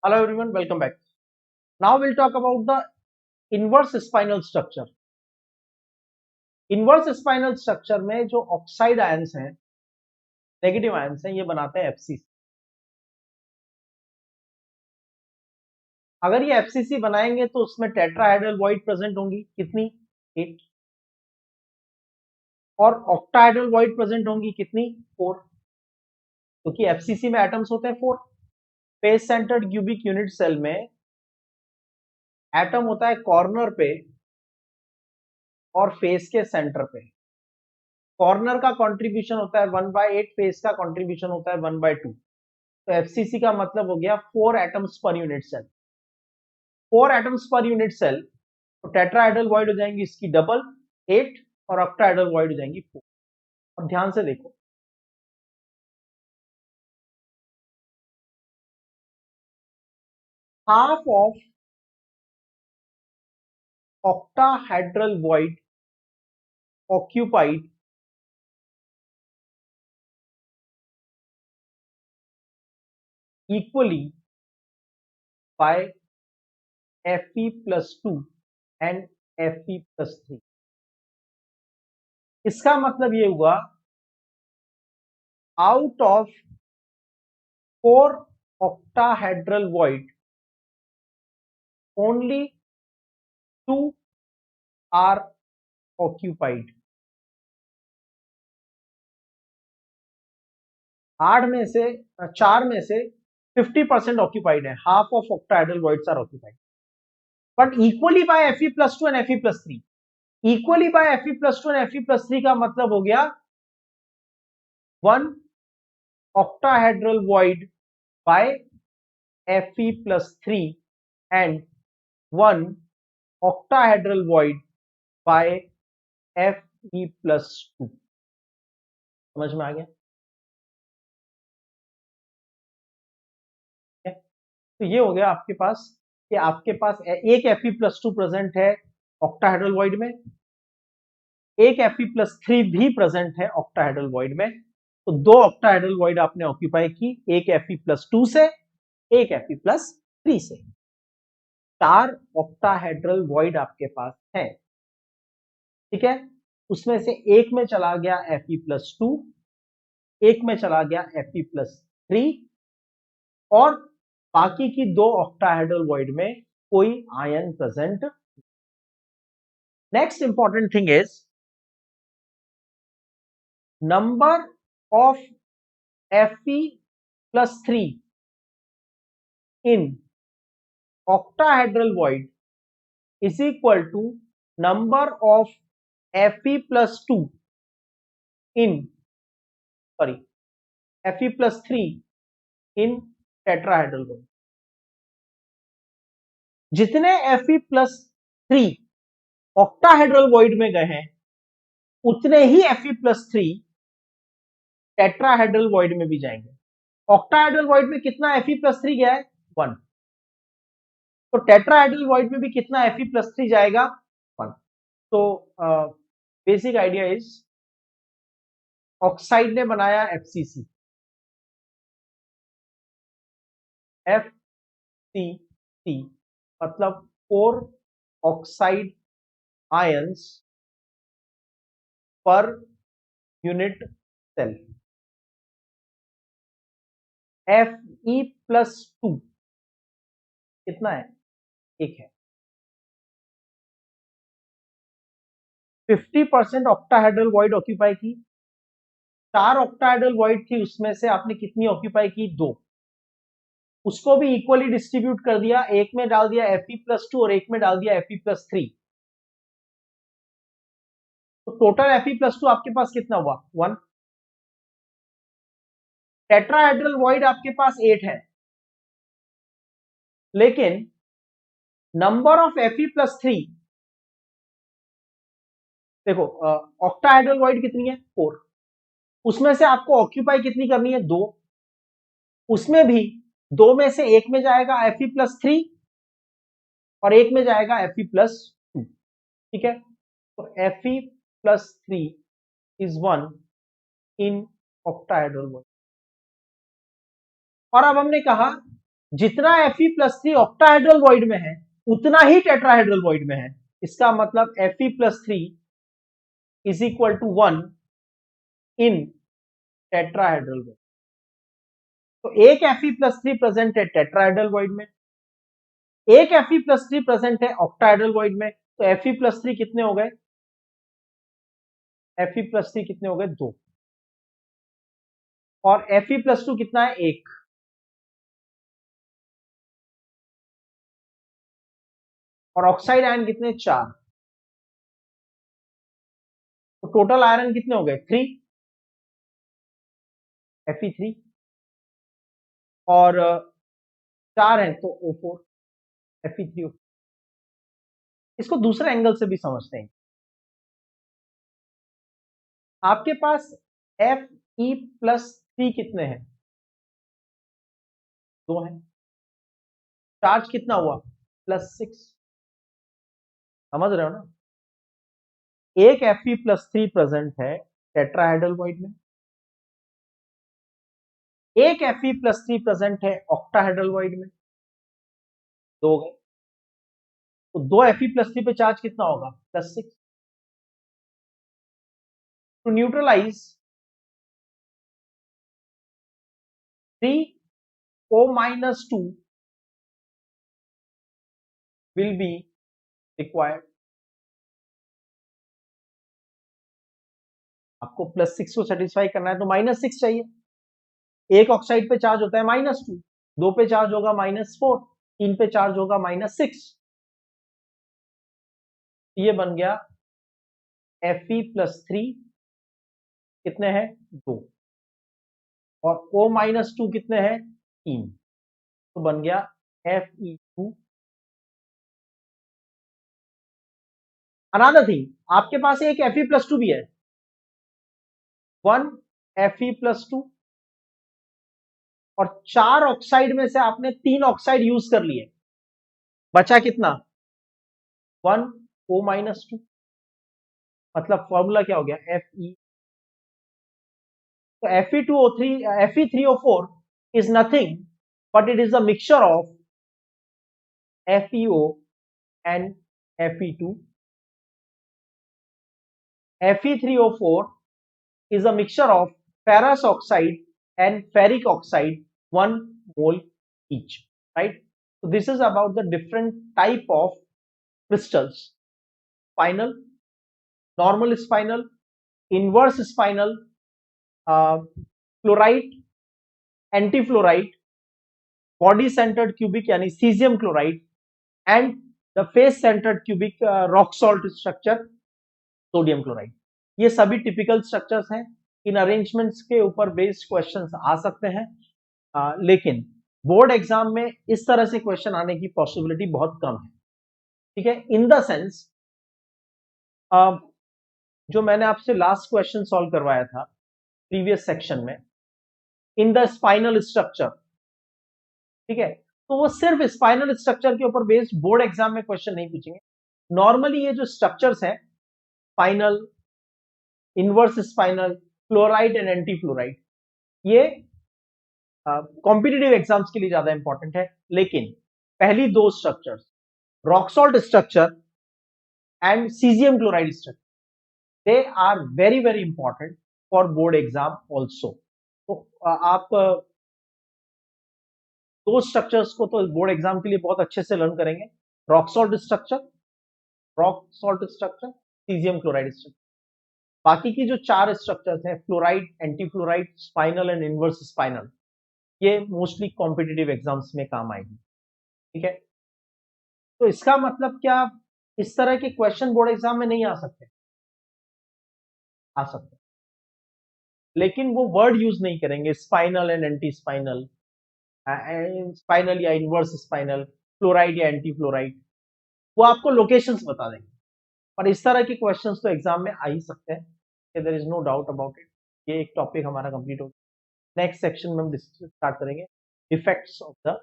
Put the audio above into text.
Hello everyone, welcome back. Now we'll talk about the inverse spinal structure. Inverse spinal structure में जो oxide ions हैं, negative ions हैं, ये बनाते हैं एफसीसी। अगर ये एफसीसी बनाएंगे तो उसमें टेट्राहेड्रल वॉइड प्रेजेंट होंगी, कितनी? 8। और ऑक्टाहेड्रल वॉइड प्रेजेंट होंगी, कितनी? 4। क्योंकि एफसीसी में एटम्स होते हैं 4। Face centred cubic unit cell में एटम होता है कॉर्नर पे और फेस के सेंटर पे। कॉर्नर का कंट्रीब्यूशन होता है 1/8, फेस का कंट्रीब्यूशन होता है 1/2। तो एफसीसी का मतलब हो गया 4 atoms per unit cell. 4 atoms per unit cell, तो टेट्राहेड्रल वॉइड हो जाएंगी इसकी डबल 8 और ऑक्टाहेड्रल वॉइड हो जाएंगी 4। अब ध्यान से देखो, half of octahedral void occupied equally by Fe+2 and Fe+3। इसका मतलब ये हुआ out of 4 octahedral void only 2 are occupied। 8 में से 4 में से 50% ऑक्यूपाइड है। Half of octahedral voids are occupied, but equally by Fe+2 and Fe+3। Equally by Fe+2 and Fe+3 का मतलब हो गया 1 octahedral void by Fe+3 and 1 octahedral void by Fe+2। समझ में आ गया? तो ये हो गया आपके पास कि आपके पास एक Fe+2 प्रेजेंट है ऑक्टाहेड्रल वॉइड में, एक Fe+3 भी प्रेजेंट है ऑक्टाहेड्रल वॉइड में। तो 2 ऑक्टाहेड्रल वॉइड आपने ऑक्यूपाई की, एक Fe+2 से, एक Fe+3 से। 4 ऑक्टाहेड्रल वॉइड आपके पास है, ठीक है। उसमें से एक में चला गया Fe+2, एक में चला गया Fe+3 और बाकी की 2 ऑक्टाहेड्रल वॉइड में कोई ion present. Next important thing is number of Fe+3 in octahedral void is equal to number of Fe+2 in Fe+3 in tetrahedral void। जितने Fe+3 ऑक्टाहेड्रल वॉइड में गए हैं उतने ही Fe+3 टेट्राहेड्रल वॉइड में भी जाएंगे। ऑक्टाहेड्रल वॉइड में कितना Fe+3 गया है? 1। तो टेट्राहेड्रल वॉइड में भी कितना Fe+3 जाएगा? 1। तो बेसिक आइडिया इज ऑक्साइड ने बनाया FCC, FCC मतलब 4 oxide ions per unit cell. Fe+2 कितना है? 1 है। 50% ऑक्टाहेड्रल वॉइड ऑक्यूपाई की। 4 ऑक्टाहेड्रल वॉइड थी, उसमें से आपने कितनी ऑक्यूपाई की? 2। उसको भी इक्वली डिस्ट्रीब्यूट कर दिया, एक में डाल दिया Fe+2 और एक में डाल दिया Fe+3। तो टोटल Fe+2 आपके पास कितना हुआ? 1। टेट्राहेड्रल वॉइड आपके पास 8 है, लेकिन नंबर ऑफ Fe+3 देखो, ऑक्टाहेड्रल वॉइड कितनी है? 4। उसमें से आपको ऑक्यूपाई कितनी करनी है? 2। उसमें भी 2 में से एक में जाएगा Fe+3 और एक में जाएगा Fe+2, ठीक है। तो Fe+3 is 1 in octahedral void. और अब हमने कहा जितना Fe+3 ऑक्टाहेड्रल वॉइड में है उतना ही टेट्राहेड्रल वॉइड में है। इसका मतलब Fe+3 is equal to 1 in tetrahedral void. तो एक Fe+3 प्रेजेंट है टेट्राहेड्रल वॉइड में, एक Fe+3 प्रेजेंट है ऑक्टाहेड्रल वॉइड में। तो Fe+3 कितने हो गए? Fe+3 कितने हो गए? 2। और Fe+2 कितना है? 1। और ऑक्साइड आयन कितने? 4। तो टोटल आयरन कितने हो गए? 3 Fe3 और 4 है तो O4 Fe3O। इसको दूसरे एंगल से भी समझते हैं। आपके पास Fe+3 कितने हैं? 2 हैं। चार्ज कितना हुआ? +6। समझ रहे हो ना? एक Fe+3 प्रेजेंट है टेट्राहेड्रल वॉइड में, एक Fe+3 प्रेजेंट है ऑक्टाहेड्रल वॉइड में। 2 गए। तो 2 Fe+3 पे चार्ज कितना होगा? +6। To neutralise 3O-2 will be required। आपको +6 को सेटिस्फाई करना है तो -6 चाहिए। एक ऑक्साइड पे चार्ज होता है -2, 2 पे चार्ज होगा -4, 3 पे चार्ज होगा -6। ये बन गया Fe+3 कितने हैं? 2 और O-2 कितने हैं? 3। तो बन गया Fe2। अनदर थिंग, आपके पास एक Fe+2 भी है, 1 Fe+2 और 4 ऑक्साइड में से आपने 3 ऑक्साइड यूज कर लिए, बचा कितना? 1O-2। मतलब फॉर्मूला क्या हो गया? Fe। तो Fe3O4 is nothing but it is a mixture of FeO and Fe2। Fe3O4 is a mixture of ferrous oxide and ferric oxide, 1 mole each, right? So this is about the different type of crystals: spinel, normal spinel, inverse spinal, fluorite, anti-fluorite, body centered cubic यानी cesium chloride, and the face centered cubic rock salt structure, sodium chloride. ये सभी typical structures हैं। इन arrangements के ऊपर based questions आ सकते हैं, लेकिन board exam में इस तरह से क्वेश्चन आने की पॉसिबिलिटी बहुत कम है। ठीक है, इन द सेंस जो मैंने आपसे लास्ट क्वेश्चन सॉल्व करवाया था प्रीवियस सेक्शन में, इन द स्पाइनल स्ट्रक्चर, ठीक है, तो वो सिर्फ स्पाइनल स्ट्रक्चर के ऊपर बेस्ड बोर्ड एग्जाम में क्वेश्चन नहीं पूछेंगे। नॉर्मली ये जो स्ट्रक्चर्स हैं, spinel, inverse spinel, fluoride and anti fluoride, ये कॉम्पिटिटिव एग्जाम्स के लिए ज्यादा इंपॉर्टेंट है। लेकिन पहली दो structures, rock salt structure and caesium chloride structure, they are very very important for board exam also. तो आप दो स्ट्रक्चर्स को तो बोर्ड एग्जाम के लिए बहुत अच्छे से लर्न करेंगे: rock salt structure, caesium chloride structure. बाकी की जो 4 स्ट्रक्चर्स हैं, fluoride, anti fluoride, spinal and inverse spinal, ये मोस्टली कॉम्पिटिटिव एग्जाम्स में काम आएगी। ठीक है, तो इसका मतलब क्या इस तरह के क्वेश्चन बोर्ड एग्जाम में नहीं आ सकते? आ सकते, लेकिन वो वर्ड यूज नहीं करेंगे, spinal and anti spinal, spinal या इनवर्स स्पाइनल, फ्लोराइड या एंटी फ्लोराइड, वो आपको लोकेशंस बता देंगे। पर इस तरह के क्वेश्चंस तो एग्जाम में आ ही सकते हैं, there is no doubt about it. ये एक टॉपिक हमारा कंप्लीट हो गया। नेक्स्ट सेक्शन में हम स्टार्ट करेंगे इफेक्ट्स ऑफ द